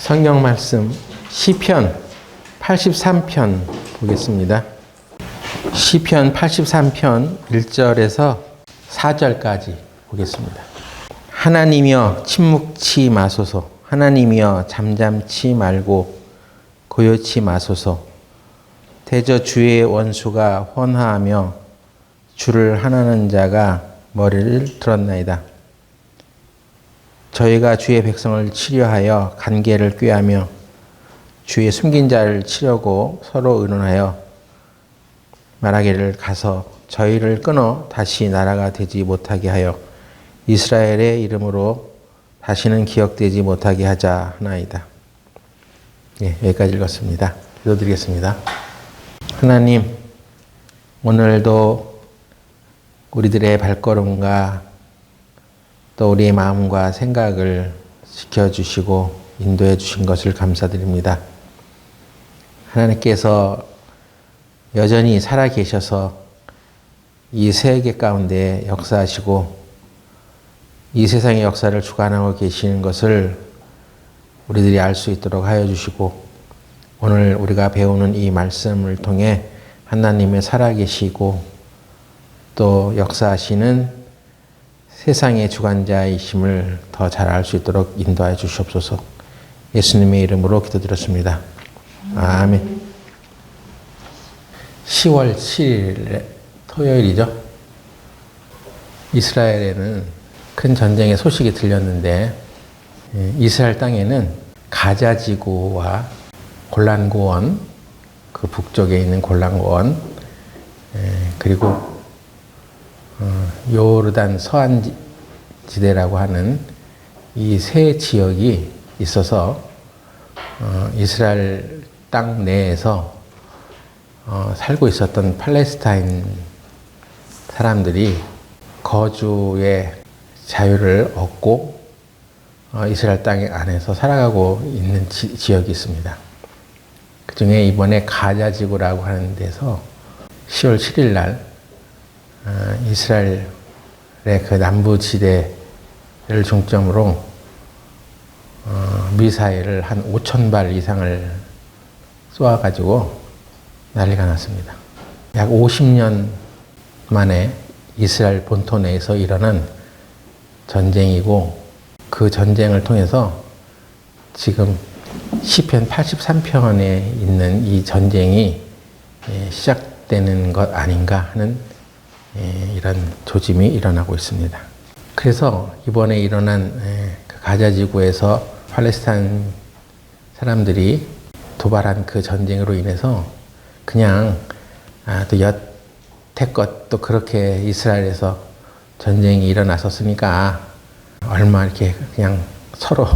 성경 말씀 시편 83편 보겠습니다. 시편 83편 1절에서 4절까지 보겠습니다. 하나님이여 침묵치 마소서. 하나님이여 잠잠치 말고 고요치 마소서. 대저 주의 원수가 헌화하며 주를 하나는 자가 머리를 들었나이다. 저희가 주의 백성을 치려하여 간계를 꾀하며 주의 숨긴 자를 치려고 서로 의논하여 말하기를 가서 저희를 끊어 다시 나라가 되지 못하게 하여 이스라엘의 이름으로 다시는 기억되지 못하게 하자 하나이다. 예, 여기까지 읽었습니다. 기도드리겠습니다. 하나님, 오늘도 우리들의 발걸음과 또 우리의 마음과 생각을 지켜주시고 인도해 주신 것을 감사드립니다. 하나님께서 여전히 살아계셔서 이 세계 가운데 역사하시고 이 세상의 역사를 주관하고 계시는 것을 우리들이 알 수 있도록 하여 주시고 오늘 우리가 배우는 이 말씀을 통해 하나님의 살아계시고 또 역사하시는 세상의 주관자이심을 더 잘 알 수 있도록 인도하여 주시옵소서. 예수님의 이름으로 기도드렸습니다. 아멘. 10월 7일 토요일이죠. 이스라엘에는 큰 전쟁의 소식이 들렸는데 이스라엘 땅에는 가자 지구와 골란고원, 그 북쪽에 있는 골란고원, 그리고 요르단 서안 지대라고 하는 이 세 지역이 있어서 이스라엘 땅 내에서 살고 있었던 팔레스타인 사람들이 거주의 자유를 얻고 이스라엘 땅 안에서 살아가고 있는 지역이 있습니다. 그 중에 이번에 가자 지구라고 하는 데서 10월 7일 날 이스라엘의 그 남부 지대를 중점으로 미사일을 한 5,000발 이상을 쏘아가지고 난리가 났습니다. 약 50년 만에 이스라엘 본토 내에서 일어난 전쟁이고 그 전쟁을 통해서 지금 시편 83편에 있는 이 전쟁이 시작되는 것 아닌가 하는 이런 조짐이 일어나고 있습니다. 그래서 이번에 일어난 그 가자 지구에서 팔레스타인 사람들이 도발한 그 전쟁으로 인해서 그냥 또 여태껏 또 그렇게 이스라엘에서 전쟁이 일어났었으니까 얼마 이렇게 그냥 서로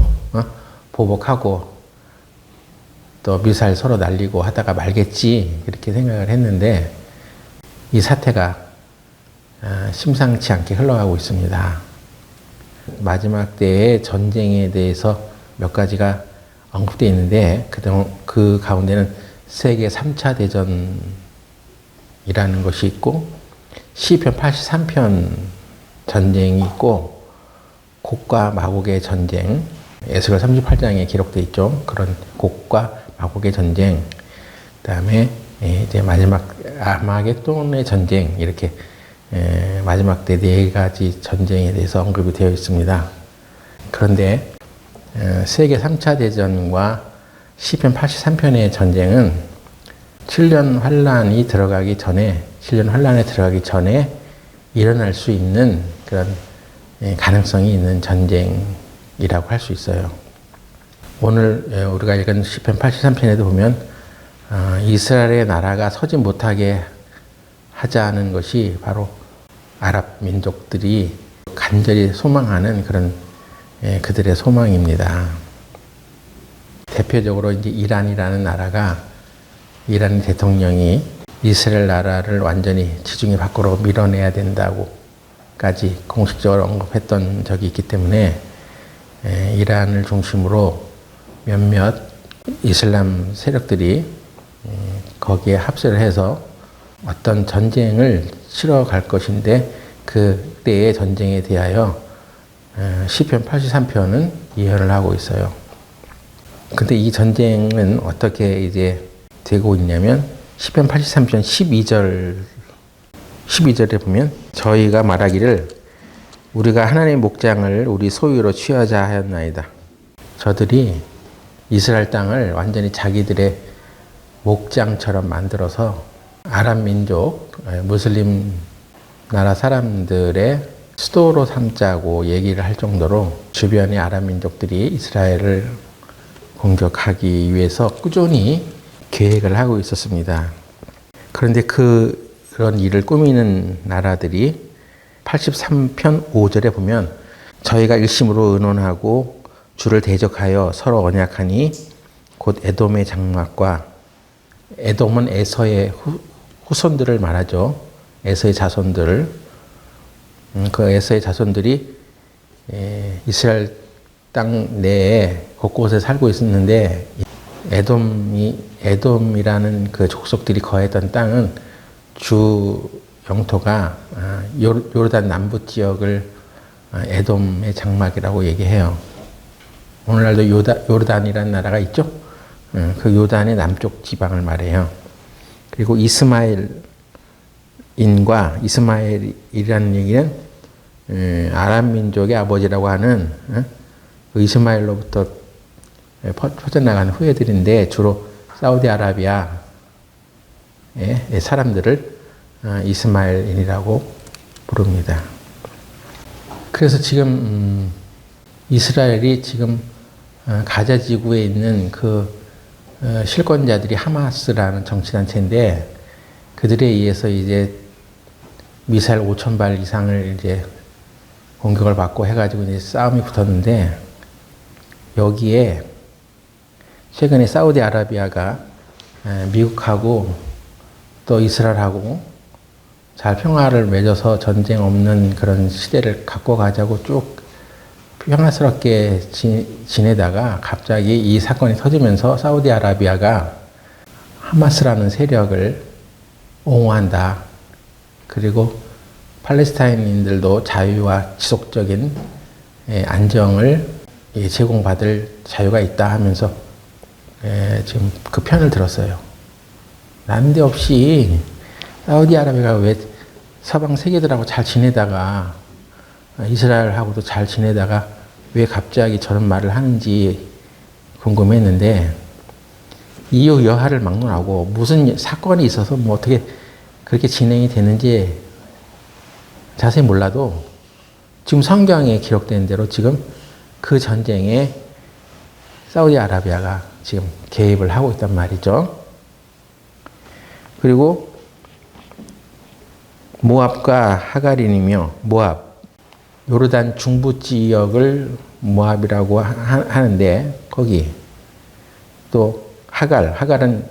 보복하고 또 미사일 서로 날리고 하다가 말겠지 이렇게 생각을 했는데 이 사태가 심상치 않게 흘러가고 있습니다. 마지막 때의 전쟁에 대해서 몇 가지가 언급되어 있는데 그 가운데는 세계 3차 대전이라는 것이 있고 시편 83편 전쟁이 있고 곡과 마곡의 전쟁, 에스겔 38장에 기록되어 있죠. 그런 곡과 마곡의 전쟁, 그다음에 이제 마지막 아마겟돈의 전쟁, 이렇게 마지막 때 4가지 전쟁에 대해서 언급이 되어 있습니다. 그런데 세계 3차 대전과 시편 83편의 전쟁은 7년 환란에 들어가기 전에 일어날 수 있는 그런 가능성이 있는 전쟁이라고 할 수 있어요. 오늘 우리가 읽은 시편 83편에도 보면 이스라엘의 나라가 서지 못하게 하자는 것이 바로 아랍 민족들이 간절히 소망하는 그런 그들의 소망입니다. 대표적으로 이제 이란이라는 나라가 이란 대통령이 이스라엘 나라를 완전히 지중해 밖으로 밀어내야 된다고까지 공식적으로 언급했던 적이 있기 때문에 이란을 중심으로 몇몇 이슬람 세력들이 거기에 합세를 해서 어떤 전쟁을 치러 갈 것인데 그때의 전쟁에 대하여 시편 83편은 예언을 하고 있어요. 근데 이 전쟁은 어떻게 이제 되고 있냐면 시편 83편 12절에 보면 저희가 말하기를 우리가 하나님의 목장을 우리 소유로 취하자 하였나이다. 저들이 이스라엘 땅을 완전히 자기들의 목장처럼 만들어서 아랍 민족, 무슬림 나라 사람들의 수도로 삼자고 얘기를 할 정도로 주변의 아랍 민족들이 이스라엘을 공격하기 위해서 꾸준히 계획을 하고 있었습니다. 그런데 그런 일을 꾸미는 나라들이 83편 5절에 보면 저희가 일심으로 의논하고 주를 대적하여 서로 언약하니 곧 에돔의 장막과 에돔은 에서의 후손들을 말하죠. 에서의 자손들. 그 에서의 자손들이 이스라엘 땅 내에 곳곳에 살고 있었는데 에돔이라는 그 족속들이 거했던 땅은 주 영토가 요르단 남부 지역을 에돔의 장막이라고 얘기해요. 오늘날도 요르단이라는 나라가 있죠. 그 요단의 남쪽 지방을 말해요. 그리고 이스마엘이라는 얘기는 아랍 민족의 아버지라고 하는 이스마엘로부터 퍼져나가는 후예들인데 주로 사우디아라비아의 사람들을 이스마엘인이라고 부릅니다. 그래서 지금 이스라엘이 지금 가자 지구에 있는 그 실권자들이 하마스라는 정치단체인데 그들에 의해서 이제 미사일 5,000발 이상을 이제 공격을 받고 해가지고 이제 싸움이 붙었는데 여기에 최근에 사우디아라비아가 미국하고 또 이스라엘하고 잘 평화를 맺어서 전쟁 없는 그런 시대를 갖고 가자고 쭉 평화스럽게 지내다가 갑자기 이 사건이 터지면서 사우디아라비아가 하마스라는 세력을 옹호한다. 그리고 팔레스타인인들도 자유와 지속적인 안정을 제공받을 자유가 있다 하면서 지금 그 편을 들었어요. 난데없이 사우디아라비아가 왜 서방 세계들하고 잘 지내다가 이스라엘하고도 잘 지내다가 왜 갑자기 저런 말을 하는지 궁금했는데 이유 여하를 막론하고 무슨 사건이 있어서 뭐 어떻게 그렇게 진행이 되는지 자세히 몰라도 지금 성경에 기록된 대로 지금 그 전쟁에 사우디아라비아가 지금 개입을 하고 있단 말이죠. 그리고 모압과 하갈인이며 모압, 요르단 중부 지역을 모압이라고 하는데 거기 또 하갈은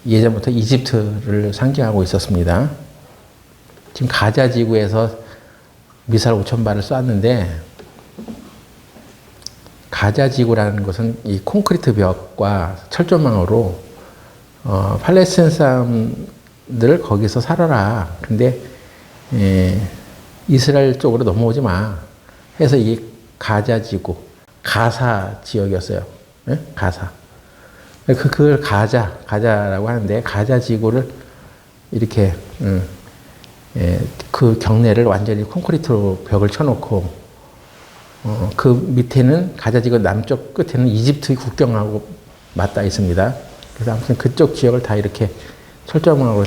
예전부터 이집트를 상징하고 있었습니다. 지금 가자 지구에서 미사일 5,000발을 쐈는데 가자 지구라는 것은 이 콘크리트 벽과 철조망으로 팔레스타인 사람들 거기서 살아라. 근데 이스라엘 쪽으로 넘어오지 마. 해서 이 가자 지구, 가사 지역이었어요. 네? 가사. 그걸 가자라고 하는데 가자 지구를 이렇게 그 경내를 완전히 콘크리트로 벽을 쳐놓고 그 밑에는 가자 지구 남쪽 끝에는 이집트 국경하고 맞닿아 있습니다. 그래서 아무튼 그쪽 지역을 다 이렇게 철조망으로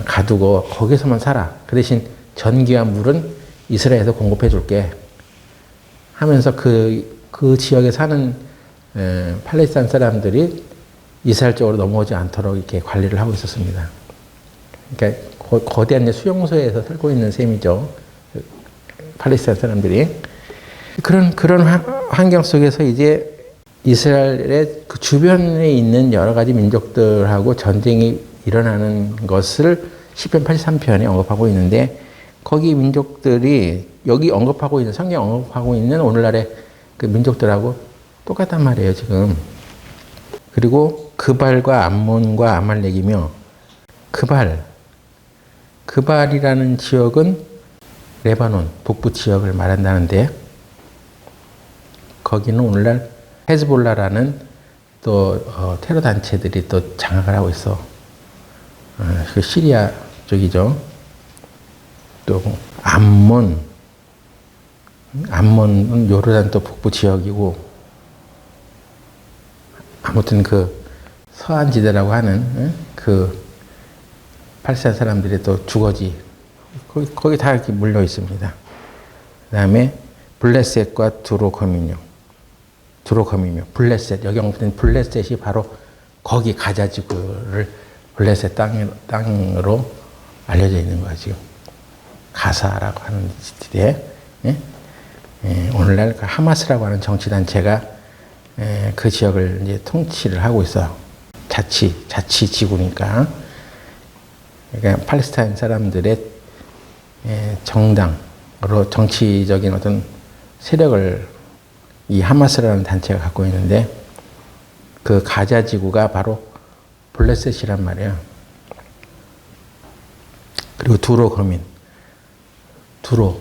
가두고 거기서만 살아. 그 대신 전기와 물은 이스라엘에서 공급해 줄게 하면서 그 지역에 사는 팔레스타인 사람들이 이스라엘 쪽으로 넘어오지 않도록 이렇게 관리를 하고 있었습니다. 그러니까 거대한 수용소에서 살고 있는 셈이죠. 팔레스타인 사람들이. 그런 환경 속에서 이제 이스라엘의 그 주변에 있는 여러 가지 민족들하고 전쟁이 일어나는 것을 시편 83편에 언급하고 있는데 거기 민족들이 여기 언급하고 있는 성경 언급하고 있는 오늘날의 그 민족들하고 똑같단 말이에요, 지금. 그리고 그발과 암몬과 아말렉이며 그발이라는 지역은 레바논 북부 지역을 말한다는데 거기는 오늘날 헤즈볼라라는 또 테러 단체들이 또 장악을 하고 있어. 그 시리아 쪽이죠. 또 암몬은 요르단 또 북부 지역이고, 아무튼 그 서한 지대라고 하는 그 팔레스타인 사람들이 또 주거지, 거기 다 이렇게 물려 있습니다. 그 다음에 블레셋과 두로거미뇨, 블레셋, 여기 엉뚱 블레셋이 바로 거기 가자 지구를 블레셋 땅으로 알려져 있는 거야, 지금. 가사라고 하는 지대에. 오늘날 그 하마스라고 하는 정치단체가 그 지역을 이제 통치를 하고 있어요. 자치 지구니까. 그러니까 팔레스타인 사람들의 정당으로 정치적인 어떤 세력을 이 하마스라는 단체가 갖고 있는데, 그 가자 지구가 바로 블레셋이란 말이에요. 그리고 두로,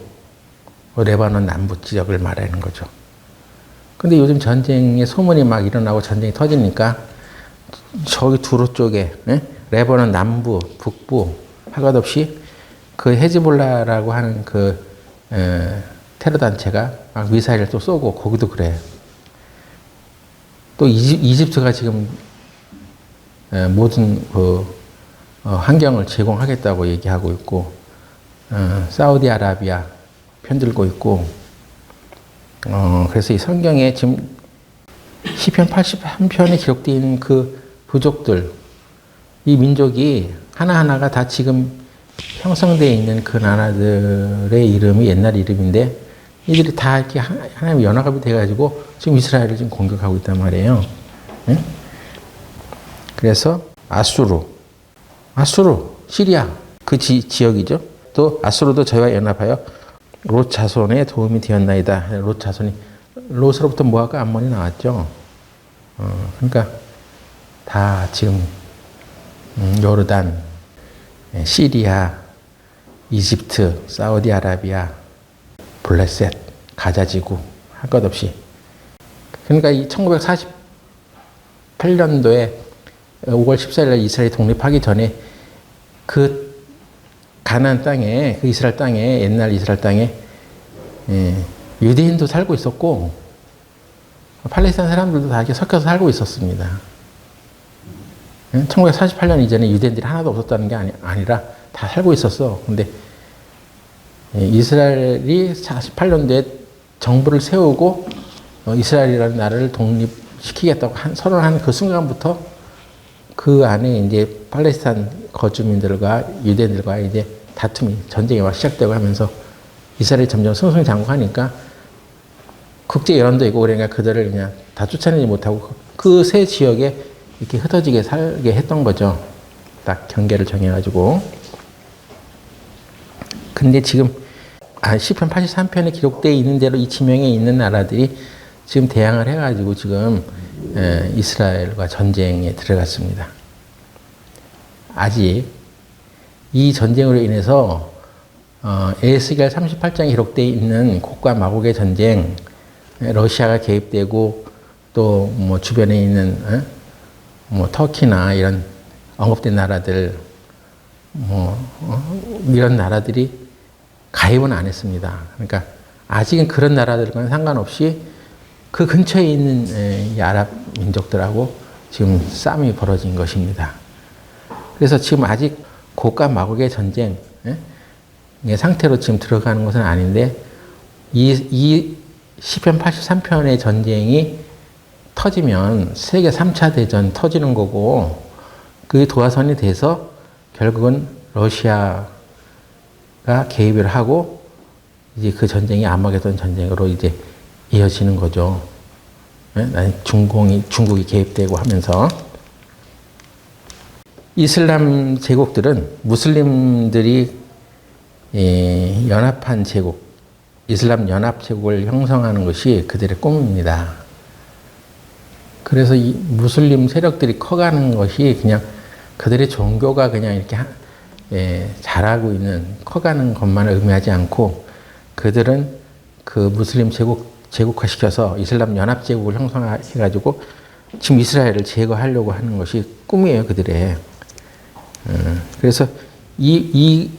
레바논 남부 지역을 말하는 거죠. 근데 요즘 전쟁에 소문이 막 일어나고 전쟁이 터지니까 저기 두로 쪽에, 레바논 남부, 북부 할것 없이 그 헤즈볼라라고 하는 그 테러 단체가 막 미사일을 또 쏘고, 거기도 그래. 또 이집트가 지금 모든 그 환경을 제공하겠다고 얘기하고 있고, 사우디아라비아 편들고 있고, 그래서 이 성경에 지금 시편 83편에 기록되어 있는 그 부족들, 이 민족이 하나하나가 다 지금 형성되어 있는 그 나라들의 이름이 옛날 이름인데, 이들이 다 이렇게 하나님 연합이 돼가지고 지금 이스라엘을 지금 공격하고 있단 말이에요. 그래서 아수르, 시리아 그 지역이죠. 또 아수르도 저희와 연합하여 롯 자손의 도움이 되었나이다. 롯 자손이, 롯으로부터 모압과 암몬이 나왔죠. 그러니까 다 지금 요르단, 시리아, 이집트, 사우디아라비아, 블레셋, 가자지구 할 것 없이. 그러니까 이 1948년도에 5월 14일 날 이스라엘이 독립하기 전에 그 가나안 땅에, 그 이스라엘 땅에, 옛날 이스라엘 땅에 유대인도 살고 있었고 팔레스타인 사람들도 다 이렇게 섞여서 살고 있었습니다. 1948년 이전에 유대인들이 하나도 없었다는 게 아니라 다 살고 있었어. 근데 이스라엘이 48년도에 정부를 세우고 이스라엘이라는 나라를 독립시키겠다고 선언한 그 순간부터 그 안에 이제 팔레스타인 거주민들과 유대인들과 이제 다툼이, 전쟁이 막 시작되고 하면서 이스라엘이 점점 승승장구하니까 국제 여론도 있고, 그러니까 그들을 그냥 다 쫓아내지 못하고 그 세 지역에 이렇게 흩어지게 살게 했던 거죠. 딱 경계를 정해가지고. 근데 지금 시편 83편에 기록되어 있는 대로 이 지명에 있는 나라들이 지금 대항을 해가지고 지금 이스라엘과 전쟁에 들어갔습니다. 아직 이 전쟁으로 인해서 에스겔 38장에 기록되어 있는 곡과 마곡의 전쟁, 러시아가 개입되고 또 뭐 주변에 있는 뭐 터키나 이런 언급된 나라들, 이런 나라들이 가입은 안 했습니다. 그러니까 아직은 그런 나라들과는 상관없이 그 근처에 있는 이 아랍 민족들하고 지금 싸움이 벌어진 것입니다. 그래서 지금 아직 곡과 마곡의 전쟁 상태로 지금 들어가는 것은 아닌데, 이 시편 83편의 전쟁이 터지면 세계 3차 대전 터지는 거고, 그게 도화선이 돼서 결국은 러시아가 개입을 하고 이제 그 전쟁이 아마게돈 전쟁으로 이제 이어지는 거죠. 중국이 개입되고 하면서. 이슬람 제국들은 무슬림들이 연합한 제국, 이슬람 연합 제국을 형성하는 것이 그들의 꿈입니다. 그래서 이 무슬림 세력들이 커가는 것이 그냥 그들의 종교가 그냥 이렇게 커가는 것만을 의미하지 않고, 그들은 그 무슬림 제국 제국화시켜서 이슬람 연합제국을 형성해가지고 지금 이스라엘을 제거하려고 하는 것이 꿈이에요, 그들의. 그래서 이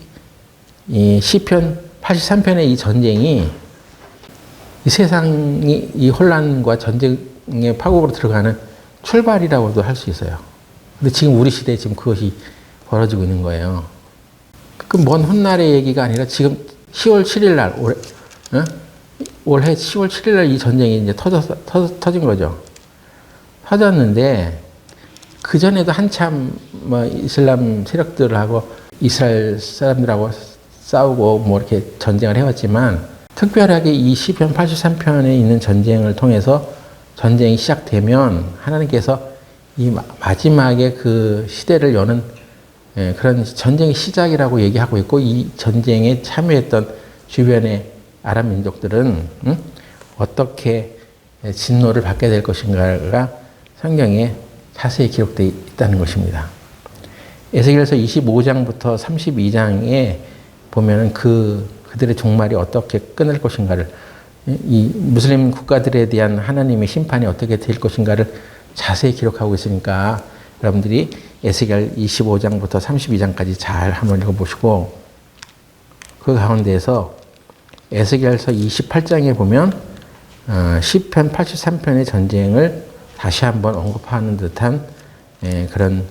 시편 83편의 이 전쟁이 이 세상이 이 혼란과 전쟁의 파국으로 들어가는 출발이라고도 할 수 있어요. 근데 지금 우리 시대에 지금 그것이 벌어지고 있는 거예요. 그 먼 훗날의 얘기가 아니라 지금 10월 7일 날, 올해 10월 7일 날 이 전쟁이 이제 터진 거죠. 터졌는데, 그전에도 한참 뭐 이슬람 세력들하고 이스라엘 사람들하고 싸우고 뭐 이렇게 전쟁을 해왔지만, 특별하게 이 시편 83편에 있는 전쟁을 통해서 전쟁이 시작되면 하나님께서 이 마지막에 그 시대를 여는 그런 전쟁의 시작이라고 얘기하고 있고, 이 전쟁에 참여했던 주변의 아랍 민족들은 어떻게 진노를 받게 될 것인가가 성경에 자세히 기록되어 있다는 것입니다. 에스겔서 25장부터 32장에 보면은 그들의 종말이 어떻게 끝날 것인가를, 이 무슬림 국가들에 대한 하나님의 심판이 어떻게 될 것인가를 자세히 기록하고 있으니까 여러분들이 에스겔 25장부터 32장까지 잘 한번 읽어보시고, 그 가운데에서 에스겔서 28장에 보면 시편 83편의 전쟁을 다시 한번 언급하는 듯한 그런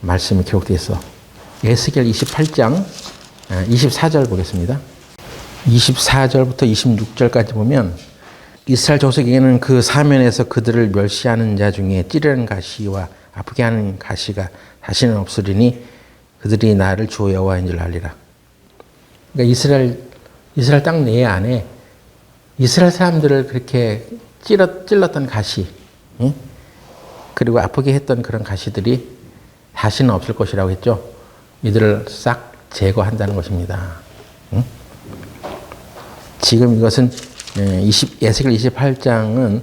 말씀이 기록되어 있어. 에스겔 28장 24절 보겠습니다. 24절부터 26절까지 보면, 이스라엘 족속에게는 그 사면에서 그들을 멸시하는 자 중에 찌르는 가시와 아프게 하는 가시가 다시는 없으리니 그들이 나를 주 여호와인 줄 알리라. 그러니까 이스라엘 땅 내 안에 이스라엘 사람들을 그렇게 찔렀던 가시, 그리고 아프게 했던 그런 가시들이 다시는 없을 것이라고 했죠. 이들을 싹 제거한다는 것입니다. 지금 이것은 에스겔 28장은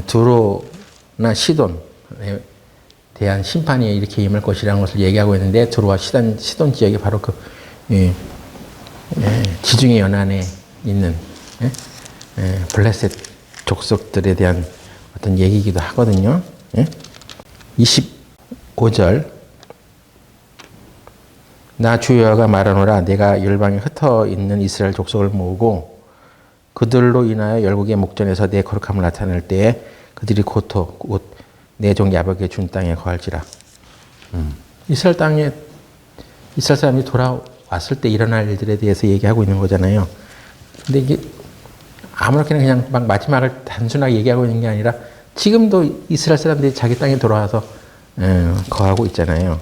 두로나 시돈에 대한 심판이 이렇게 임할 것이라는 것을 얘기하고 있는데, 두로와 시돈 지역이 바로 그 지중해 연안에 있는 블레셋 족속들에 대한 어떤 얘기이기도 하거든요. 25절, 나 주 여호와가 말하노라. 내가 열방에 흩어 있는 이스라엘 족속을 모으고 그들로 인하여 열국의 목전에서 내 거룩함을 나타낼 때에 그들이 곧 내 종 야곱에게 준 땅에 거할지라. 이스라엘 사람이 돌아왔을 때 일어날 일들에 대해서 얘기하고 있는 거잖아요. 근데 이게 아무렇게나 그냥 막 마지막을 단순하게 얘기하고 있는 게 아니라 지금도 이스라엘 사람들이 자기 땅에 돌아와서 거하고 있잖아요.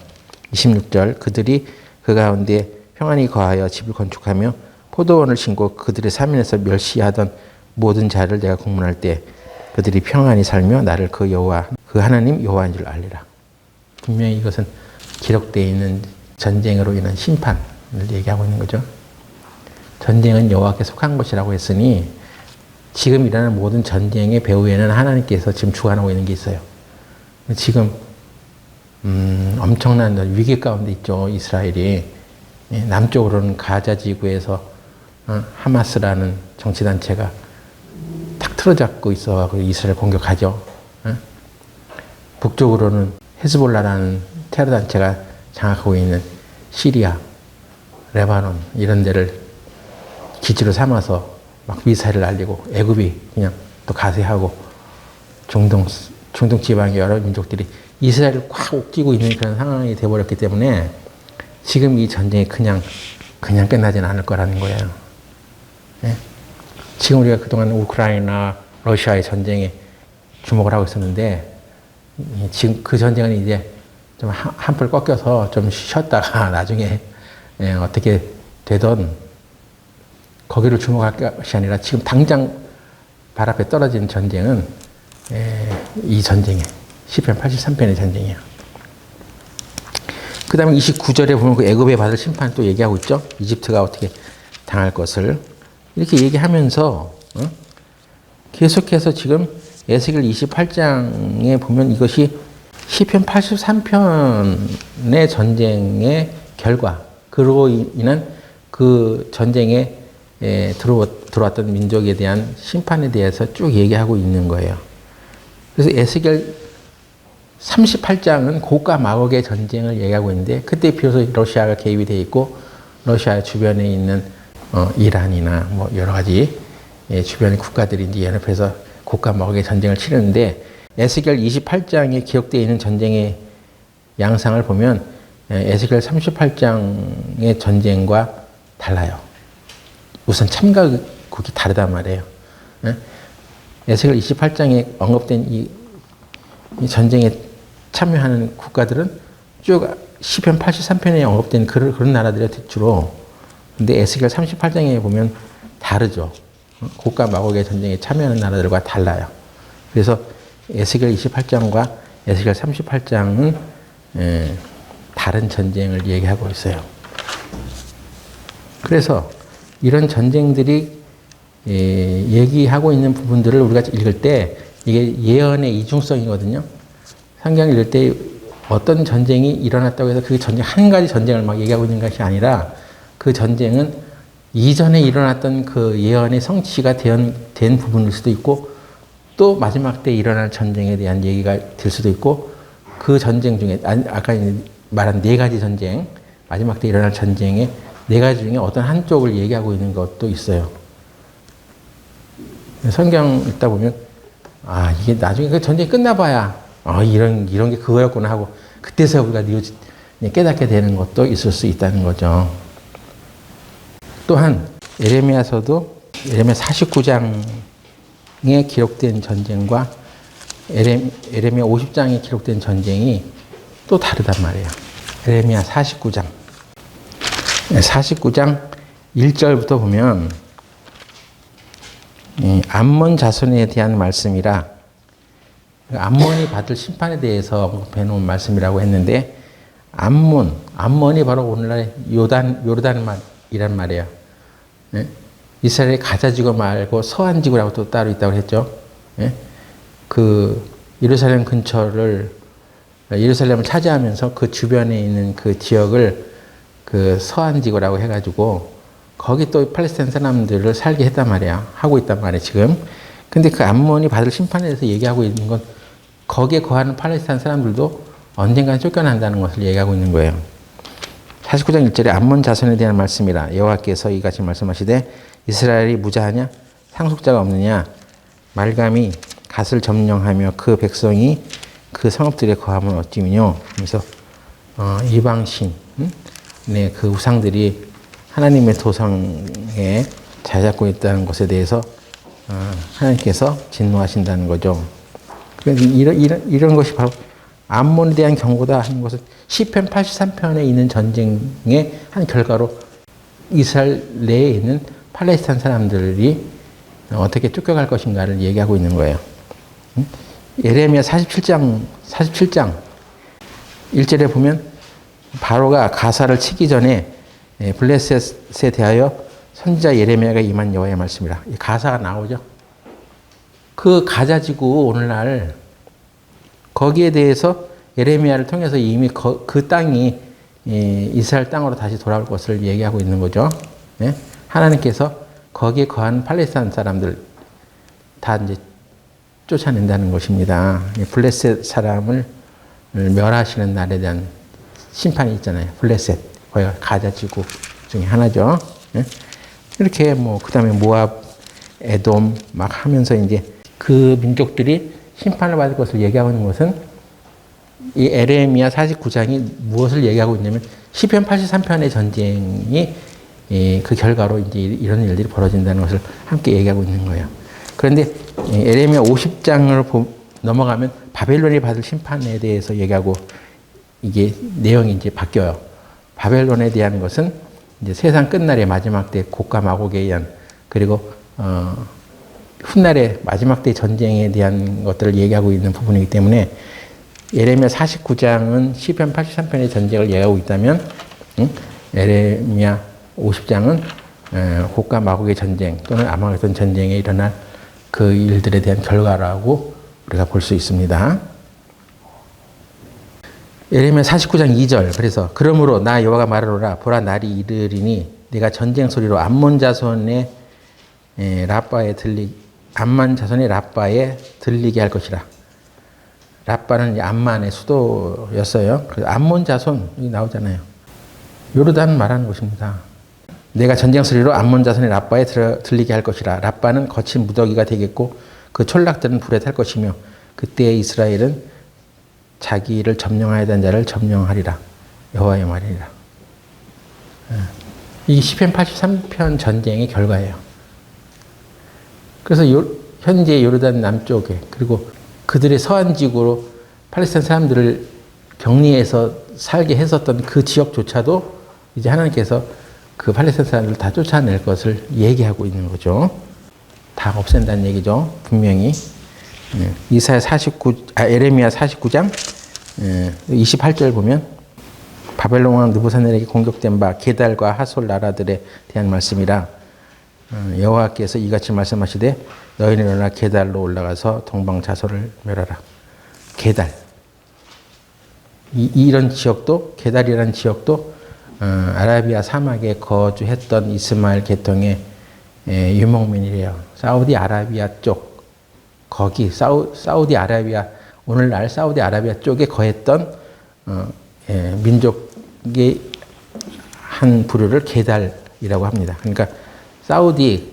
26절, 그들이 그 가운데 평안히 거하여 집을 건축하며 포도원을 심고 그들의 사면에서 멸시하던 모든 자를 내가 공문할 때 그들이 평안히 살며 나를 그 여호와, 그 하나님 여호와인 줄 알리라. 분명히 이것은 기록되어 있는 전쟁으로 인한 심판을 얘기하고 있는 거죠. 전쟁은 여호와께 속한 것이라고 했으니 지금 일어나는 모든 전쟁의 배후에는 하나님께서 지금 주관하고 있는 게 있어요. 지금 엄청난 위기 가운데 있죠, 이스라엘이. 남쪽으로는 가자 지구에서 하마스라는 정치단체가 탁 틀어잡고 있어 이스라엘 공격하죠. 북쪽으로는 헤즈볼라라는 테러단체가 장악하고 있는 시리아, 레바논 이런 데를 기지로 삼아서 막 미사일을 날리고, 애굽이 그냥 또 가세하고, 중동 지방의 여러 민족들이 이스라엘을 꽉 옥죄고 있는 그런 상황이 되어버렸기 때문에 지금 이 전쟁이 그냥 끝나지는 않을 거라는 거예요. 네? 지금 우리가 그동안 우크라이나, 러시아의 전쟁에 주목을 하고 있었는데, 지금 그 전쟁은 이제 좀 한풀 꺾여서 좀 쉬었다가 나중에 어떻게 되던 거기를 주목할 것이 아니라 지금 당장 발 앞에 떨어진 전쟁은 이 전쟁이에요. 시편 83편의 전쟁이에요. 그 다음에 29절에 보면 그 애굽에 받을 심판 또 얘기하고 있죠. 이집트가 어떻게 당할 것을. 이렇게 얘기하면서 계속해서 지금 에스겔 28장에 보면 이것이 시편 83편의 전쟁의 결과, 그로 인한 그 전쟁의 들어왔던 민족에 대한 심판에 대해서 쭉 얘기하고 있는 거예요. 그래서 에스겔 38장은 고가 마곡의 전쟁을 얘기하고 있는데 그때 비로소 러시아가 개입이 돼 있고 러시아 주변에 있는 이란이나 뭐 여러 가지 주변 국가들이 이제 연합해서 고가 마곡의 전쟁을 치르는데 에스겔 28장에 기록되어 있는 전쟁의 양상을 보면 에스겔 38장의 전쟁과 달라요. 우선 참가국이 다르단 말이에요. 에스겔 28장에 언급된 이 전쟁에 참여하는 국가들은 쭉 시편 83편에 언급된 그런 나라들이 주로. 근데 에스겔 38장에 보면 다르죠. 고가 마곡의 전쟁에 참여하는 나라들과 달라요. 그래서 에스겔 28장과 에스겔 38장은 다른 전쟁을 얘기하고 있어요. 그래서 이런 전쟁들이 얘기하고 있는 부분들을 우리가 읽을 때 이게 예언의 이중성이거든요. 성경을 읽을 때 어떤 전쟁이 일어났다고 해서 그 전쟁, 한 가지 전쟁을 막 얘기하고 있는 것이 아니라 그 전쟁은 이전에 일어났던 그 예언의 성취가 된 부분일 수도 있고 또 마지막 때 일어날 전쟁에 대한 얘기가 될 수도 있고 그 전쟁 중에 아까 말한 네 가지 전쟁, 마지막 때 일어날 전쟁의 네 가지 중에 어떤 한쪽을 얘기하고 있는 것도 있어요. 성경 읽다 보면 이게 나중에 그 전쟁이 끝나봐야 이런 게 그거였구나 하고 그때서 우리가 깨닫게 되는 것도 있을 수 있다는 거죠. 또한 예레미야서도 예레미야 49장에 기록된 전쟁과 예레미야 50장에 기록된 전쟁이 또 다르단 말이에요. 예레미야 49장 1절부터 보면 암몬 자손에 대한 말씀이라 암몬이 받을 심판에 대해서 언급해놓은 말씀이라고 했는데 암몬이 바로 오늘날 요르단이란 말이에요. 이스라엘의 가자지구 말고 서안지구라고 또 따로 있다고 했죠. 그 예루살렘을 차지하면서 그 주변에 있는 그 지역을 그 서안지구라고 해가지고 거기 또 팔레스타인 사람들을 살게 했단 말이야. 하고 있단 말이야, 지금. 근데 그 암몬이 받을 심판에 대해서 얘기하고 있는 건 거기에 거하는 팔레스타인 사람들도 언젠가 쫓겨난다는 것을 얘기하고 있는 거예요. 49장 1절에 암몬 자손에 대한 말씀이라 여호와께서 이같이 말씀하시되 이스라엘이 무자하냐 상속자가 없느냐 말감이 갓을 점령하며 그 백성이 그 성읍들에 거하면 어찌미뇨. 그래서 이방신 그 우상들이 하나님의 도성에 자리 잡고 있다는 것에 대해서 하나님께서 진노하신다는 거죠. 그래서 이런 것이 바로 암몬에 대한 경고다 하는 것은 시편 83편에 있는 전쟁의 한 결과로 이스라엘 내에 있는 팔레스타인 사람들이 어떻게 쫓겨갈 것인가를 얘기하고 있는 거예요. 예레미야 47장 1절에 보면 바로가 가사를 치기 전에 블레셋에 대하여 선지자 예레미야가 임한 여호와의 말씀이라. 이 가사가 나오죠. 그 가자지구 오늘날 거기에 대해서 예레미야를 통해서 이미 그 땅이 이스라엘 땅으로 다시 돌아올 것을 얘기하고 있는 거죠. 하나님께서 거기에 거한 팔레스타인 사람들 다 이제 쫓아낸다는 것입니다. 블레셋 사람을 멸하시는 날에 대한 심판이 있잖아요. 블레셋, 거기가 가자지구 중에 하나죠. 이렇게 그 다음에 모압, 에돔 막 하면서 이제 그 민족들이 심판을 받을 것을 얘기하고 있는 것은 이 예레미야 49장이 무엇을 얘기하고 있냐면 시편 83편의 전쟁이 그 결과로 이제 이런 일들이 벌어진다는 것을 함께 얘기하고 있는 거예요. 그런데 예레미야 50장을 넘어가면 바벨론이 받을 심판에 대해서 얘기하고 이게 내용이 이제 바뀌어요. 바벨론에 대한 것은 이제 세상 끝날의 마지막 때 곡과 마곡에 의한 그리고 훗날의 마지막 때 전쟁에 대한 것들을 얘기하고 있는 부분이기 때문에 예레미야 49장은 시편 83편의 전쟁을 얘기하고 있다면 예레미야 50장은 곡과 마곡의 전쟁 또는 아마겟돈 전쟁에 일어날 그 일들에 대한 결과라고 우리가 볼 수 있습니다. 예레미야 49장 2절 그래서 그러므로 나 여호와가 말하노라 보라 날이 이르리니 내가 전쟁 소리로 암몬 자손의 암몬 자손의 라빠에 들리게 할 것이라. 라빠는 암만의 수도였어요. 그래서 암몬 자손이 나오잖아요. 요르단 말하는 곳입니다. 내가 전쟁 소리로 암몬 자손의 라빠에 들리게 할 것이라. 라빠는 거친 무더기가 되겠고 그 촌락들은 불에 탈 것이며 그때 이스라엘은 자기를 점령하였던 자를 점령하리라. 여호와의 말이라. 이게 시편 83편 전쟁의 결과예요. 그래서 현재 요르단 남쪽에 그리고 그들의 서한 지구로 팔레스타인 사람들을 격리해서 살게 했었던 그 지역조차도 이제 하나님께서 그 팔레스타인 사람들을 다 쫓아낼 것을 얘기하고 있는 거죠. 다 없앤다는 얘기죠. 분명히. 에레미야 49장 28절 보면 바벨론 왕 느부갓네살에게 공격된 바 게달과 하솔 나라들에 대한 말씀이라. 여호와께서 이같이 말씀하시되 너희는 일어나 게달로 올라가서 동방 자손을 멸하라. 게달. 이런 지역도 게달이라는 지역도 아라비아 사막에 거주했던 이스마엘 계통의 유목민이래요. 사우디 아라비아 쪽 거기 사우디 아라비아 오늘날 사우디 아라비아 쪽에 거했던 민족의 한 부류를 게달이라고 합니다. 그러니까 사우디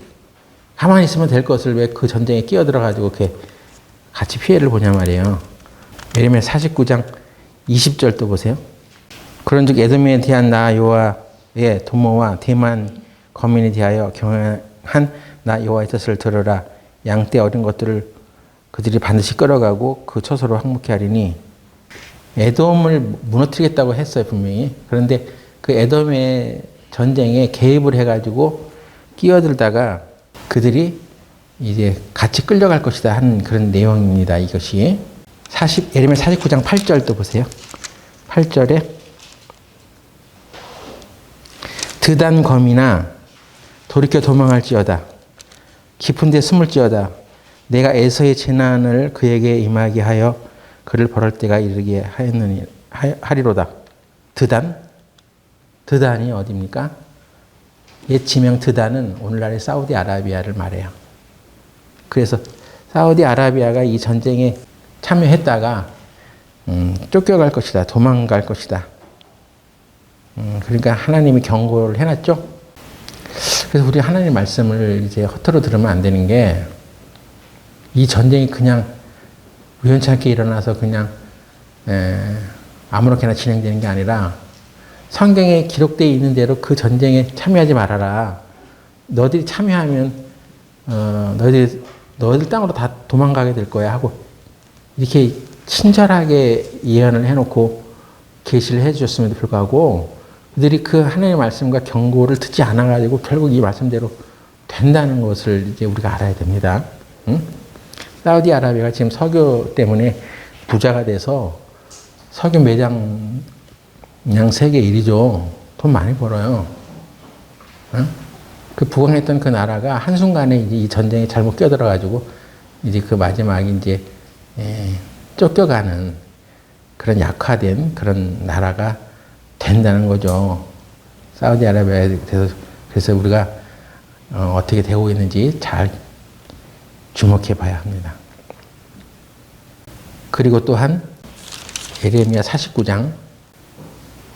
가만히 있으면 될 것을 왜 그 전쟁에 끼어들어가지고 이렇게 같이 피해를 보냐 말이에요. 예레미야 49장 20절도 보세요. 그런즉 에돔에 대한 나 여호와의 도모와 대만 거민에 대하여 경영한 나 여호와의 뜻을 들으라. 양떼 어린 것들을 그들이 반드시 끌어가고 그 처소로 항목케 하리니. 에돔을 무너뜨리겠다고 했어요, 분명히. 그런데 그 에돔의 전쟁에 개입을 해가지고 끼어들다가 그들이 이제 같이 끌려갈 것이다 하는 그런 내용입니다. 이것이 예레미야 49장 8절도 보세요. 8절에 드단 검이나 돌이켜 도망할지어다. 깊은 데 숨을지어다. 내가 에서의 재난을 그에게 임하게 하여 그를 벌할 때가 이르게 하리로다. 드단이 어디입니까? 옛 지명 드단은 오늘날의 사우디아라비아를 말해요. 그래서 사우디아라비아가 이 전쟁에 참여했다가 쫓겨갈 것이다. 도망갈 것이다. 그러니까 하나님이 경고를 해놨죠. 그래서 우리 하나님 말씀을 이제 허투루 들으면 안 되는 게 이 전쟁이 그냥 우연찮게 일어나서 그냥 아무렇게나 진행되는 게 아니라 성경에 기록되어 있는 대로 그 전쟁에 참여하지 말아라. 너희들이 참여하면 너희들 땅으로 다 도망가게 될 거야 하고 이렇게 친절하게 예언을 해놓고 계시를 해주셨음에도 불구하고 그들이 그 하나님의 말씀과 경고를 듣지 않아가지고 결국 이 말씀대로 된다는 것을 이제 우리가 알아야 됩니다. 응? 사우디아라비아가 지금 석유 때문에 부자가 돼서 석유 매장 그냥 세계 1위죠. 돈 많이 벌어요. 응? 그 부강했던 그 나라가 한순간에 이제 이 전쟁에 잘못 끼어들어가지고 이제 그 마지막에 이제 쫓겨가는 그런 약화된 그런 나라가 된다는 거죠. 사우디아라비아에 대해서. 그래서 우리가 어떻게 되고 있는지 잘 주목해 봐야 합니다. 그리고 또한 예레미야 49장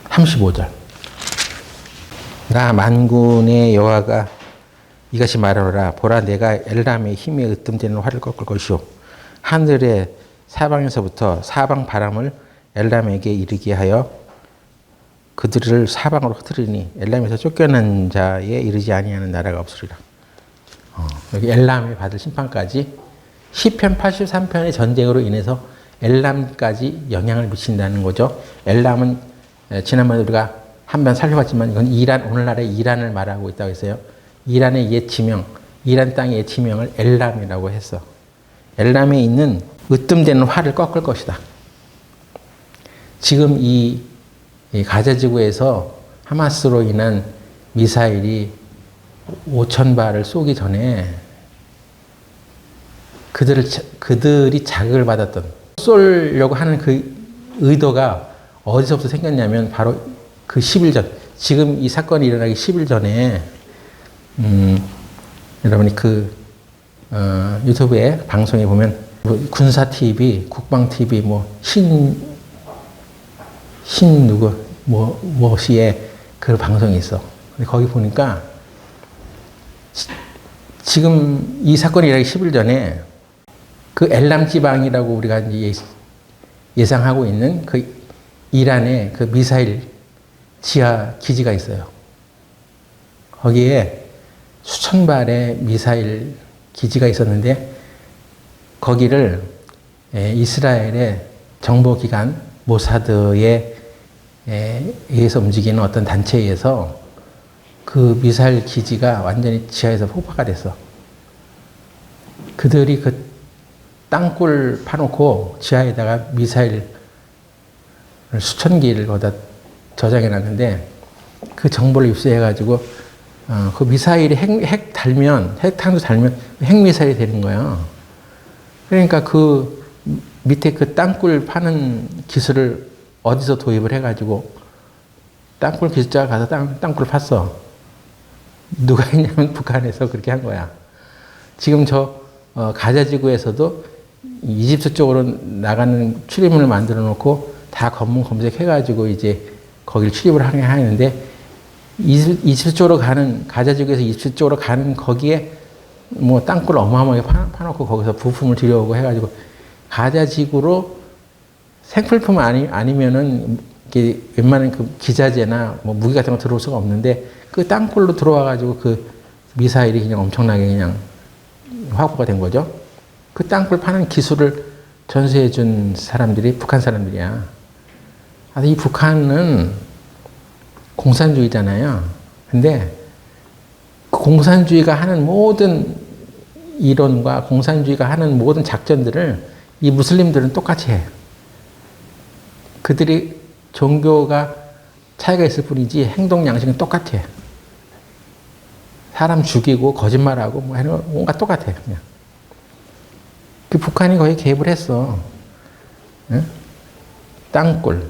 35절. 나 만군의 여호와가 이것이 말하노라. 보라, 내가 엘람의 힘에 으뜸되는 활을 꺾을 것이요 하늘의 사방에서부터 사방 바람을 엘람에게 이르게 하여 그들을 사방으로 흩으리니 엘람에서 쫓겨난 자에 이르지 아니하는 나라가 없으리라. 여기 엘람이 받을 심판까지 시편 83편의 전쟁으로 인해서 엘람까지 영향을 미친다는 거죠. 엘람은 지난번에 우리가 한번 살펴봤지만 이건 오늘날의 이란을 말하고 있다고 했어요. 이란의 옛 지명, 이란 땅의 옛 지명을 엘람이라고 했어. 엘람에 있는 으뜸되는 활을 꺾을 것이다. 지금 이 가자지구에서 하마스로 인한 미사일이 5,000발을 쏘기 전에 그들이 자극을 받았던 쏘려고 하는 그 의도가 어디서부터 생겼냐면 바로 그 10일 전 지금 이 사건이 일어나기 10일 전에 여러분이 유튜브에 방송에 보면 뭐 군사 TV, 국방 TV, 누구 뭐시에 그 방송이 있어. 근데 거기 보니까 지금 이 사건이 일어나기 10일 전에 그 엘람 지방이라고 우리가 이제 예상하고 있는 그 이란의 그 미사일 지하 기지가 있어요. 거기에 수천 발의 미사일 기지가 있었는데 거기를 이스라엘의 정보기관 모사드에 의해서 움직이는 어떤 단체에 의해서 그 미사일 기지가 완전히 지하에서 폭파가 됐어. 그들이 그 땅굴 파놓고 지하에다가 미사일 수천 기를 거기다 저장해 놨는데 그 정보를 입수해가지고 그 미사일이 핵탄두 달면 핵미사일이 되는 거야. 그러니까 그 밑에 그 땅굴 파는 기술을 어디서 도입을 해가지고 땅굴 기술자가 가서 땅굴을 팠어. 누가 했냐면 북한에서 그렇게 한 거야. 지금 가자지구에서도 이집트 쪽으로 나가는 출입문을 만들어 놓고 다 검문 검색해가지고 이제 거기를 출입을 하는데 이집트 쪽으로 가는, 가자지구에서 이집트 쪽으로 가는 거기에 뭐 땅굴 어마어마하게 파놓고 거기서 부품을 들여오고 해가지고 가자지구로 생필품 아니면은 이게 웬만한 그 기자재나 뭐 무기 같은 거 들어올 수가 없는데 그 땅굴로 들어와가지고 그 미사일이 그냥 엄청나게 그냥 확보가 된 거죠. 그 땅굴 파는 기술을 전수해 준 사람들이 북한 사람들이야. 그래서 이 북한은 공산주의잖아요. 근데 그 공산주의가 하는 모든 이론과 공산주의가 하는 모든 작전들을 이 무슬림들은 똑같이 해. 그들이 종교가 차이가 있을 뿐이지 행동 양식은 똑같아. 사람 죽이고 거짓말하고 뭐 하는 거 뭔가 똑같아. 그냥. 그 북한이 거의 개입을 했어. 응? 땅굴,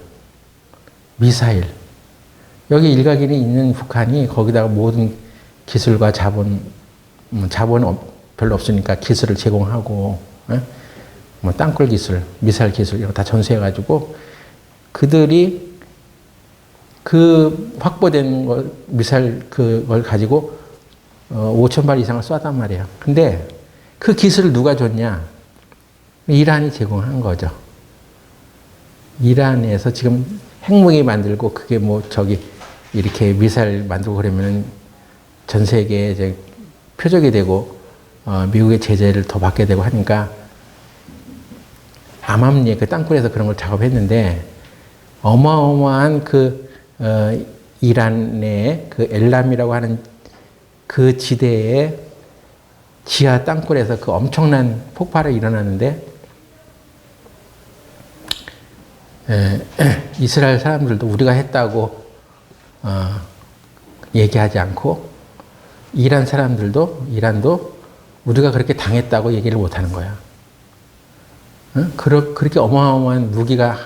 미사일. 여기 일각인이 있는 북한이 거기다가 모든 기술과 자본은 별로 없으니까 기술을 제공하고, 응? 뭐 땅굴 기술, 미사일 기술 이런 거 다 전수해가지고 그들이 그 확보된 미사일 그걸 가지고 5,000발 이상을 쐈단 말이에요. 근데 그 기술을 누가 줬냐? 이란이 제공한 거죠. 이란에서 지금 핵무기 만들고 그게 이렇게 미사일 만들고 그러면 전 세계에 이제 표적이 되고 미국의 제재를 더 받게 되고 하니까 암암리에 그 땅굴에서 그런 걸 작업했는데 어마어마한 이란의 그 엘람이라고 하는 그 지대에 지하 땅굴에서 그 엄청난 폭발이 일어났는데 이스라엘 사람들도 우리가 했다고 얘기하지 않고 이란도 우리가 그렇게 당했다고 얘기를 못하는 거야. 그렇게 어마어마한 무기가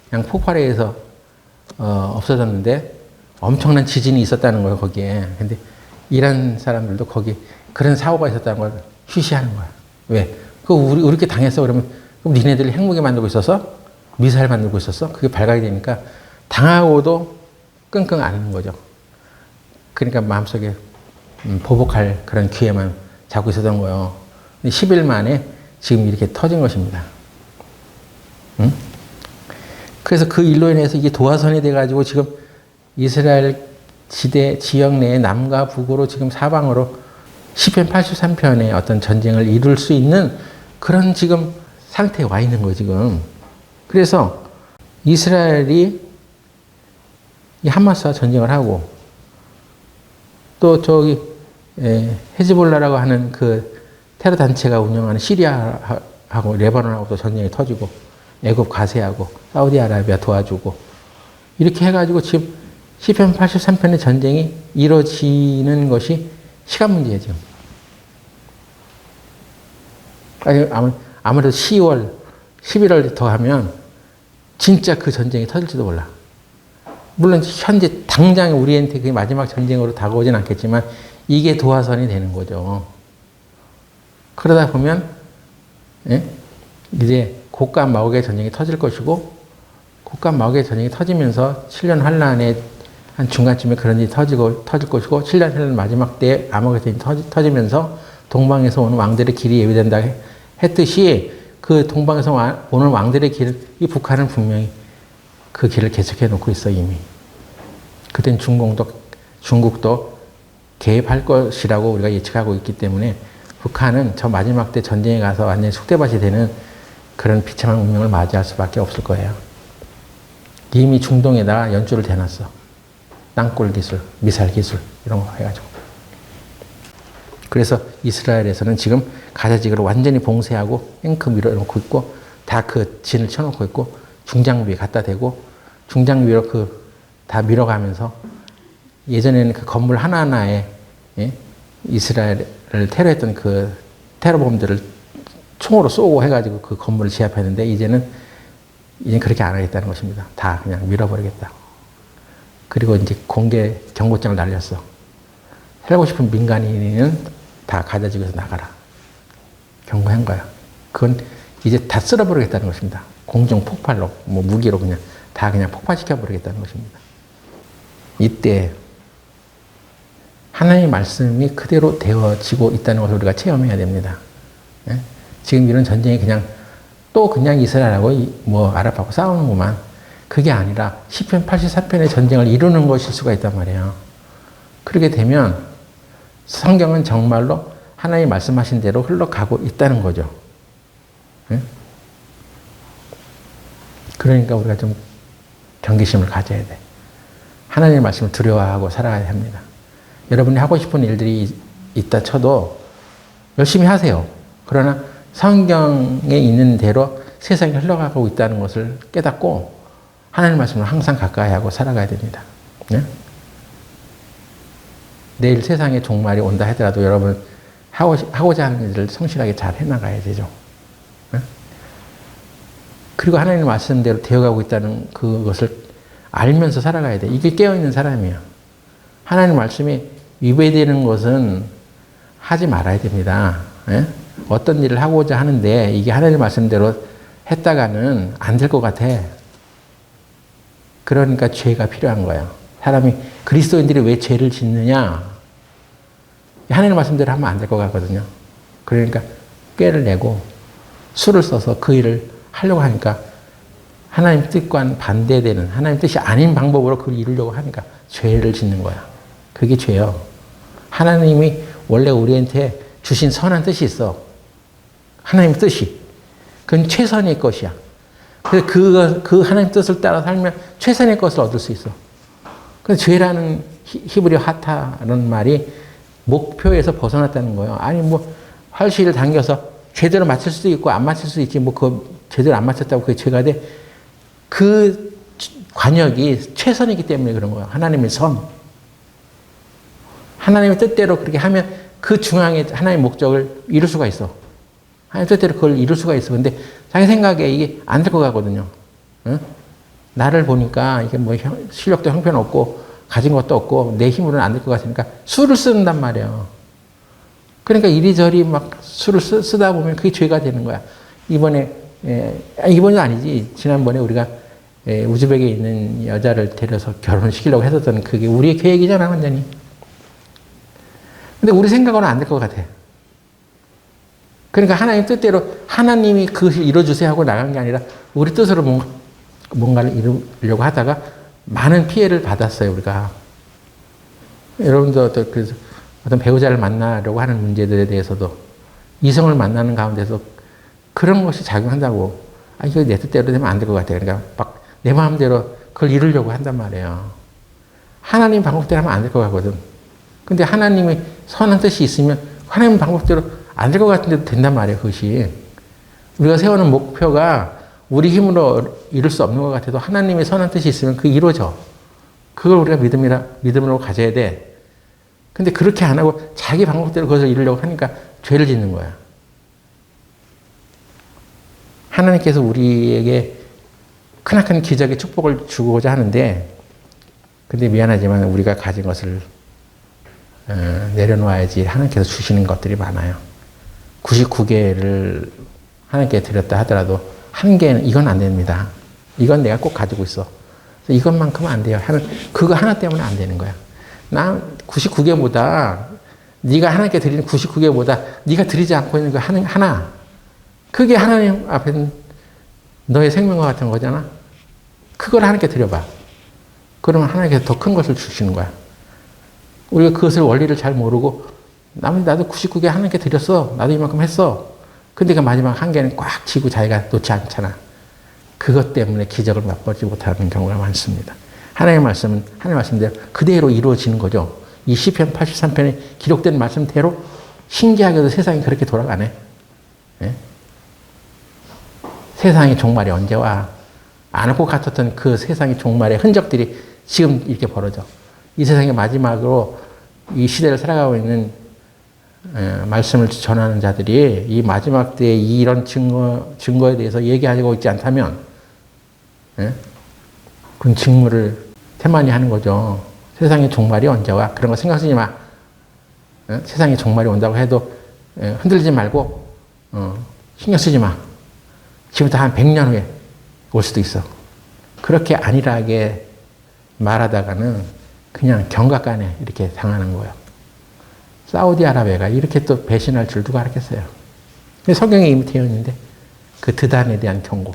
그냥 폭발에 의해서 없어졌는데 엄청난 지진이 있었다는 거예요, 거기에. 근데 이란 사람들도 거기 그런 사고가 있었다는 걸 휴시하는 거야. 왜? 우리 이렇게 당했어? 그러면 그럼 니네들이 핵무기 만들고 있었어? 미사일 만들고 있었어? 그게 발각이 되니까 당하고도 끙끙 앓는 거죠. 그러니까 마음속에 보복할 그런 기회만 잡고 있었던 거예요. 10일 만에 지금 이렇게 터진 것입니다. 응? 그래서 그 일로 인해서 이게 도화선이 돼가지고 지금 이스라엘 지역 내에 남과 북으로 지금 사방으로 시편 83편의 어떤 전쟁을 이룰 수 있는 그런 지금 상태에 와 있는 거예요, 지금. 그래서 이스라엘이 이 하마스와 전쟁을 하고 또 헤즈볼라라고 하는 그 테러 단체가 운영하는 시리아하고 레바논하고 또 전쟁이 터지고 애굽 가세하고 사우디아라비아 도와주고 이렇게 해가지고 지금 시편 83편의 전쟁이 이루어지는 것이 시간 문제예요, 지금. 아무래도 10월, 11월 더 하면 진짜 그 전쟁이 터질지도 몰라. 물론 현재 당장 우리한테 그게 마지막 전쟁으로 다가오진 않겠지만 이게 도화선이 되는 거죠. 그러다 보면 예? 이제 곡과 마곡의 전쟁이 터질 것이고 곡과 마곡의 전쟁이 터지면서 7년 환란의 한 중간쯤에 그런 일이 터질 것이고 7년 환란 마지막 때에 아마겟돈이 터지면서 동방에서 오는 왕들의 길이 예비된다 했듯이 그 동방에서 오는 왕들의 길을 이 북한은 분명히 그 길을 계속해 놓고 있어 이미. 그땐 중국도 개입할 것이라고 우리가 예측하고 있기 때문에 북한은 저 마지막 때 전쟁에 가서 완전히 쑥대밭이 되는 그런 비참한 운명을 맞이할 수밖에 없을 거예요. 이미 중동에다가 연주를 대놨어. 땅굴 기술, 미사일 기술 이런 거 해가지고. 그래서 이스라엘에서는 지금 가자지구를 완전히 봉쇄하고 앵크 밀어놓고 있고 다 그 진을 쳐놓고 있고 중장비 갖다 대고 중장비로 다 밀어가면서 예전에는 그 건물 하나하나에 예? 이스라엘을 테러했던 그 테러범들을 총으로 쏘고 해가지고 그 건물을 제압했는데 이제는 그렇게 안 하겠다는 것입니다. 다 그냥 밀어버리겠다. 그리고 이제 공개 경고장을 날렸어. 살고 싶은 민간인은 다 가자지구에서 나가라. 경고한 거야. 그건 이제 다 쓸어버리겠다는 것입니다. 공중 폭발로, 무기로 그냥 폭발시켜 버리겠다는 것입니다. 이때 하나님의 말씀이 그대로 되어지고 있다는 것을 우리가 체험해야 됩니다. 예? 지금 이런 전쟁이 그냥 이스라엘하고 아랍하고 싸우는구만. 그게 아니라 시편 84편의 전쟁을 이루는 것일 수가 있단 말이에요. 그렇게 되면 성경은 정말로 하나님이 말씀하신 대로 흘러가고 있다는 거죠. 예? 그러니까 우리가 좀 경계심을 가져야 돼. 하나님의 말씀을 두려워하고 살아가야 합니다. 여러분이 하고 싶은 일들이 있다 쳐도 열심히 하세요. 그러나 성경에 있는 대로 세상이 흘러가고 있다는 것을 깨닫고 하나님의 말씀을 항상 가까이 하고 살아가야 됩니다. 네? 내일 세상의 종말이 온다 하더라도 여러분 하고자 하는 일을 성실하게 잘 해나가야 되죠. 네? 그리고 하나님의 말씀대로 되어가고 있다는 그것을 알면서 살아가야 돼. 이게 깨어있는 사람이에요. 하나님의 말씀이 위배되는 것은 하지 말아야 됩니다. 예? 어떤 일을 하고자 하는데 이게 하나님의 말씀대로 했다가는 안 될 것 같아. 그러니까 죄가 필요한 거예요. 사람이 그리스도인들이 왜 죄를 짓느냐? 하나님의 말씀대로 하면 안 될 것 같거든요. 그러니까 꾀를 내고 수를 써서 그 일을 하려고 하니까 하나님 뜻과는 반대되는 하나님 뜻이 아닌 방법으로 그걸 이루려고 하니까 죄를 짓는 거야. 그게 죄요. 하나님이 원래 우리한테 주신 선한 뜻이 있어. 하나님 뜻이. 그건 최선의 것이야. 그래서 그 하나님 뜻을 따라 살면 최선의 것을 얻을 수 있어. 그래서 죄라는 히브리 하타라는 말이 목표에서 벗어났다는 거예요. 아니 활시를 당겨서 제대로 맞출 수도 있고 안 맞출 수도 있지. 제대로 안 맞췄다고 그게 죄가 돼. 그 관역이 최선이기 때문에 그런 거예요. 하나님의 선. 하나님의 뜻대로 그렇게 하면 그 중앙에 하나님의 목적을 이룰 수가 있어. 하나님의 뜻대로 그걸 이룰 수가 있어. 근데 자기 생각에 이게 안 될 것 같거든요. 응? 나를 보니까 이게 실력도 형편없고 가진 것도 없고 내 힘으로는 안 될 것 같으니까 수를 쓴단 말이에요. 그러니까 이리저리 수를 쓰다 보면 그게 죄가 되는 거야. 이번이 아니지. 지난번에 우리가 우즈벡에 있는 여자를 데려서 결혼시키려고 했었던 그게 우리의 계획이잖아, 완전히. 근데 우리 생각으로는 안 될 것 같아. 그러니까 하나님 뜻대로 하나님이 그것을 이뤄주세요 하고 나간 게 아니라 우리 뜻으로 뭔가를 이루려고 하다가 많은 피해를 받았어요, 우리가. 여러분도 그래서 어떤 배우자를 만나려고 하는 문제들에 대해서도 이성을 만나는 가운데서 그런 것이 작용한다고. 이거 내 뜻대로 되면 안 될 것 같아. 그러니까 내 마음대로 그걸 이루려고 한단 말이에요. 하나님 방법대로 하면 안 될 것 같거든. 근데 하나님이 선한 뜻이 있으면 하나님 방법대로 안 될 것 같은데도 된단 말이에요, 그것이. 우리가 세우는 목표가 우리 힘으로 이룰 수 없는 것 같아도 하나님의 선한 뜻이 있으면 그게 이루어져. 그걸 우리가 믿음으로 가져야 돼. 근데 그렇게 안 하고 자기 방법대로 그것을 이루려고 하니까 죄를 짓는 거야. 하나님께서 우리에게 크나큰 기적의 축복을 주고자 하는데 근데 미안하지만 우리가 가진 것을 내려놓아야지 하나님께서 주시는 것들이 많아요. 99개를 하나님께 드렸다 하더라도 한 개는 이건 안 됩니다. 이건 내가 꼭 가지고 있어. 이것만큼은 안 돼요. 그거 하나 때문에 안 되는 거야. 나 99개보다 네가 하나님께 드리는 99개보다 네가 드리지 않고 있는 그 하나. 그게 하나님 앞에는 너의 생명과 같은 거잖아. 그걸 하나님께 드려봐. 그러면 하나님께서 더 큰 것을 주시는 거야. 우리가 그것을 원리를 잘 모르고 나도 99개 하나님께 드렸어. 나도 이만큼 했어. 근데 그 마지막 한 개는 꽉 쥐고 자기가 놓지 않잖아. 그것 때문에 기적을 맛보지 못하는 경우가 많습니다. 하나님의 말씀은 하나님의 말씀대로 그대로 이루어지는 거죠. 이 시편 83편에 기록된 말씀대로 신기하게도 세상이 그렇게 돌아가네. 예? 세상의 종말이 언제 와? 안 올 것 같았던 그 세상의 종말의 흔적들이 지금 이렇게 벌어져. 이 세상의 마지막으로 이 시대를 살아가고 있는 말씀을 전하는 자들이 이 마지막 때에 이런 증거에 대해서 얘기하고 있지 않다면, 그건 직무를 태만히 하는 거죠. 세상의 종말이 언제 와? 그런 거 생각 쓰지 마. 세상의 종말이 온다고 해도 흔들리지 말고 신경 쓰지 마. 지금부터 한 100년 후에 올 수도 있어. 그렇게 안일하게 말하다가는 그냥 경각간에 이렇게 당하는 거예요. 사우디아라비아가 이렇게 또 배신할 줄 누가 알았겠어요. 성경에 이미 되어 있는데 그 드단에 대한 경고.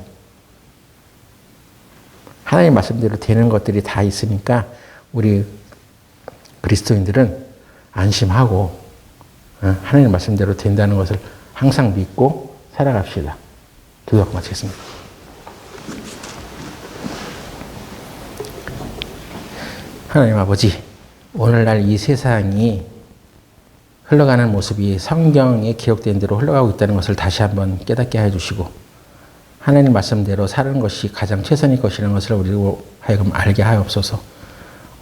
하나님 말씀대로 되는 것들이 다 있으니까 우리 그리스도인들은 안심하고 하나님 말씀대로 된다는 것을 항상 믿고 살아갑시다. 기도하고 마치겠습니다. 하나님 아버지, 오늘날 이 세상이 흘러가는 모습이 성경에 기록된 대로 흘러가고 있다는 것을 다시 한번 깨닫게 해주시고 하나님 말씀대로 사는 것이 가장 최선일 것이라는 것을 우리로 하여금 알게 하옵소서.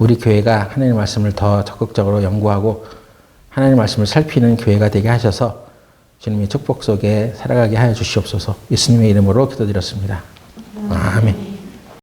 우리 교회가 하나님 말씀을 더 적극적으로 연구하고 하나님 말씀을 살피는 교회가 되게 하셔서 주님의 축복 속에 살아가게 하여 주시옵소서. 예수님의 이름으로 기도드렸습니다. 아멘.